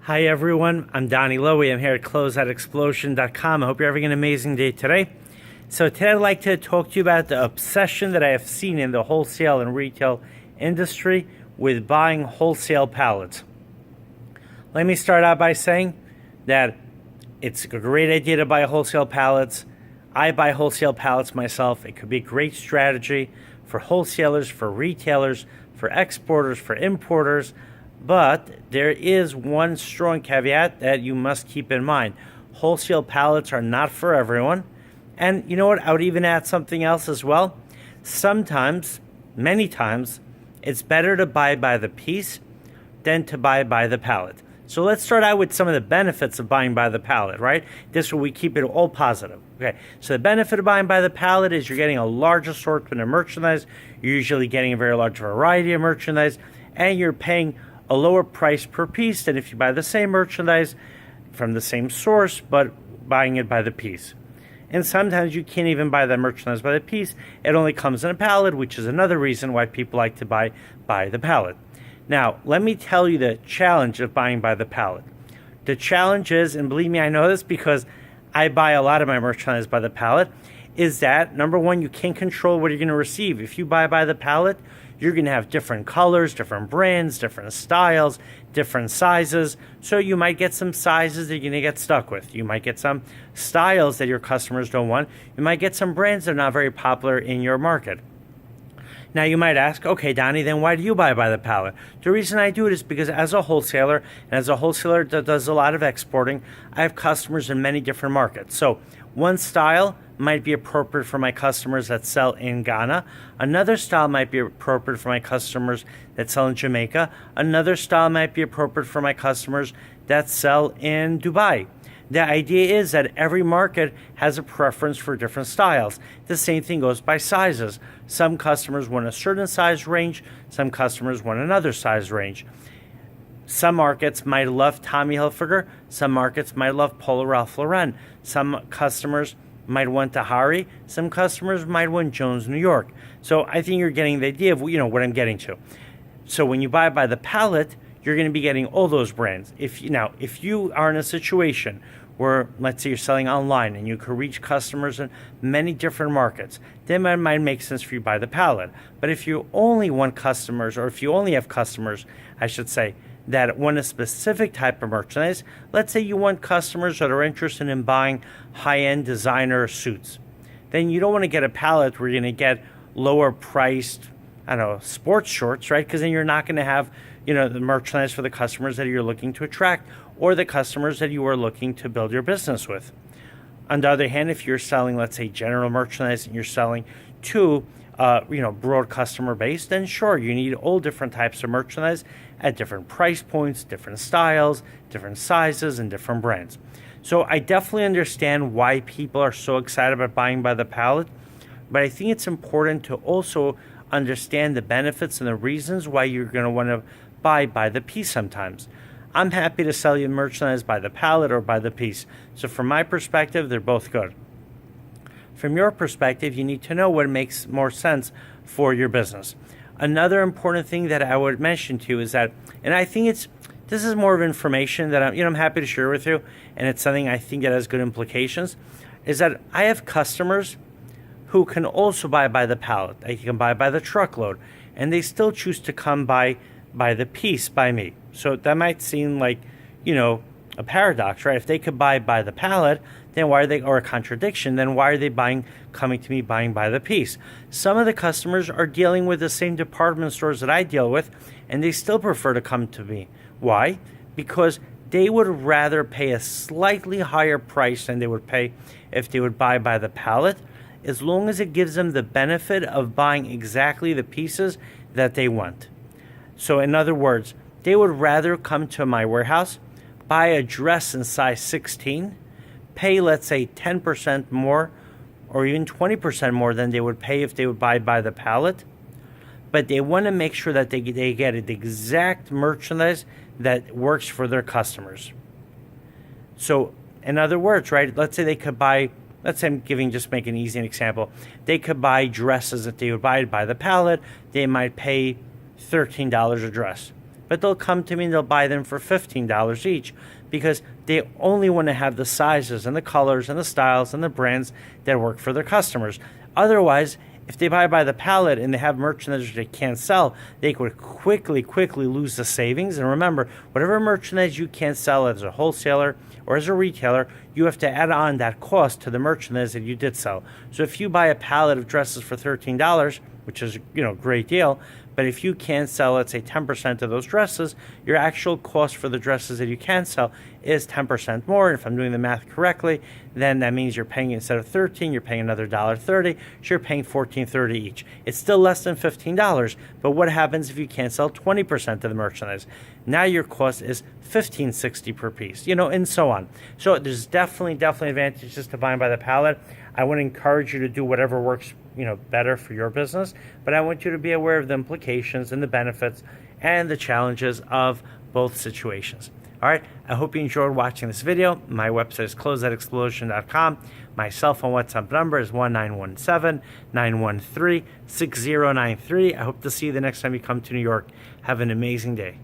Hi everyone, I'm Donnie Lowy. I'm here at Closeoutexplosion.com. I hope you're having an amazing day today. So today I'd like to talk to you about the obsession that I have seen in the wholesale and retail industry with buying wholesale pallets. Let me start out by saying that it's a great idea to buy wholesale pallets. I buy wholesale pallets myself. It could be a great strategy for wholesalers, for retailers, for exporters, for importers. But there is one strong caveat that you must keep in mind. Wholesale pallets are not for everyone. And you know what? I would even add something else as well. Sometimes, many times, it's better to buy by the piece than to buy by the pallet. So let's start out with some of the benefits of buying by the pallet, right? This way we keep it all positive. Okay, so the benefit of buying by the pallet is you're getting a large assortment of merchandise. You're usually getting a very large variety of merchandise, and you're paying a lower price per piece than if you buy the same merchandise from the same source, but buying it by the piece. And sometimes you can't even buy that merchandise by the piece. It only comes in a pallet, which is another reason why people like to buy by the pallet. Now, let me tell you the challenge of buying by the pallet. The challenge is, and believe me, I know this because I buy a lot of my merchandise by the pallet, is that, number one, you can't control what you're going to receive. If you buy by the pallet, you're going to have different colors, different brands, different styles, different sizes. So you might get some sizes that you're going to get stuck with. You might get some styles that your customers don't want. You might get some brands that are not very popular in your market. Now you might ask, okay, Donnie, then why do you buy by the pallet? The reason I do it is because as a wholesaler, and as a wholesaler that does a lot of exporting, I have customers in many different markets. So one style might be appropriate for my customers that sell in Ghana. Another style might be appropriate for my customers that sell in Jamaica. Another style might be appropriate for my customers that sell in Dubai. The idea is that every market has a preference for different styles. The same thing goes by sizes. Some customers want a certain size range. Some customers want another size range. Some markets might love Tommy Hilfiger. Some markets might love Polo Ralph Lauren. Some customers might want Tahari. Some customers might want Jones New York. So I think you're getting the idea of what I'm getting to. So when you buy by the pallet, you're going to be getting all those brands. If you are in a situation where, let's say, you're selling online and you could reach customers in many different markets, then it might make sense for you to buy the pallet. But if you only want customers, or if you only have customers, I should say, that want a specific type of merchandise, let's say you want customers that are interested in buying high-end designer suits, then you don't want to get a pallet where you're going to get lower priced, sports shorts, right? Because then you're not going to have, the merchandise for the customers that you're looking to attract or the customers that you are looking to build your business with. On the other hand, if you're selling, let's say, general merchandise and you're selling to broad customer base, then sure, you need all different types of merchandise at different price points, different styles, different sizes, and different brands. So I definitely understand why people are so excited about buying by the pallet, but I think it's important to also understand the benefits and the reasons why you're going to want to buy by the piece sometimes. I'm happy to sell you merchandise by the pallet or by the piece. So from my perspective, they're both good. From your perspective, you need to know what makes more sense for your business. Another important thing that I would mention to you is that, and I think this is more of information that I'm happy to share with you, and it's something I think that has good implications, is that I have customers who can also buy by the pallet. They can buy by the truckload, and they still choose to come by the piece by me. So that might seem like, a paradox, right? If they could buy by the pallet, then why are they, or a contradiction, then why are they coming to me buying by the piece? Some of the customers are dealing with the same department stores that I deal with, and they still prefer to come to me. Why? Because they would rather pay a slightly higher price than they would pay if they would buy by the pallet, as long as it gives them the benefit of buying exactly the pieces that they want. So in other words, they would rather come to my warehouse, buy a dress in size 16, pay, let's say, 10% more or even 20% more than they would pay if they would buy by the pallet. But they want to make sure that they get the exact merchandise that works for their customers. So in other words, right, let's say they could buy, let's say just make an easy example. They could buy dresses that they would buy by the pallet. They might pay $13 a dress. but they'll come to me and they'll buy them for $15 each because they only want to have the sizes and the colors and the styles and the brands that work for their customers. Otherwise, if they buy by the pallet and they have merchandise they can't sell, they could quickly lose the savings. And remember, whatever merchandise you can't sell as a wholesaler or as a retailer, you have to add on that cost to the merchandise that you did sell. So if you buy a pallet of dresses for $13, which is a great deal, but if you can't sell, let's say 10% of those dresses, your actual cost for the dresses that you can sell is 10% more. And if I'm doing the math correctly, then that means you're paying, instead of $13, you're paying another $1.30. So you're paying $14.30 each. It's still less than $15. But what happens if you can't sell 20% of the merchandise? Now your cost is $15.60 per piece, and so on. So there's definitely advantages to buying by the pallet. I would encourage you to do whatever works, better for your business, but I want you to be aware of the implications and the benefits and the challenges of both situations. All right, I hope you enjoyed watching this video. My website is closeoutexplosion.com. My cell phone WhatsApp number is 1-917-913-6093. I hope to see you the next time you come to New York. Have an amazing day.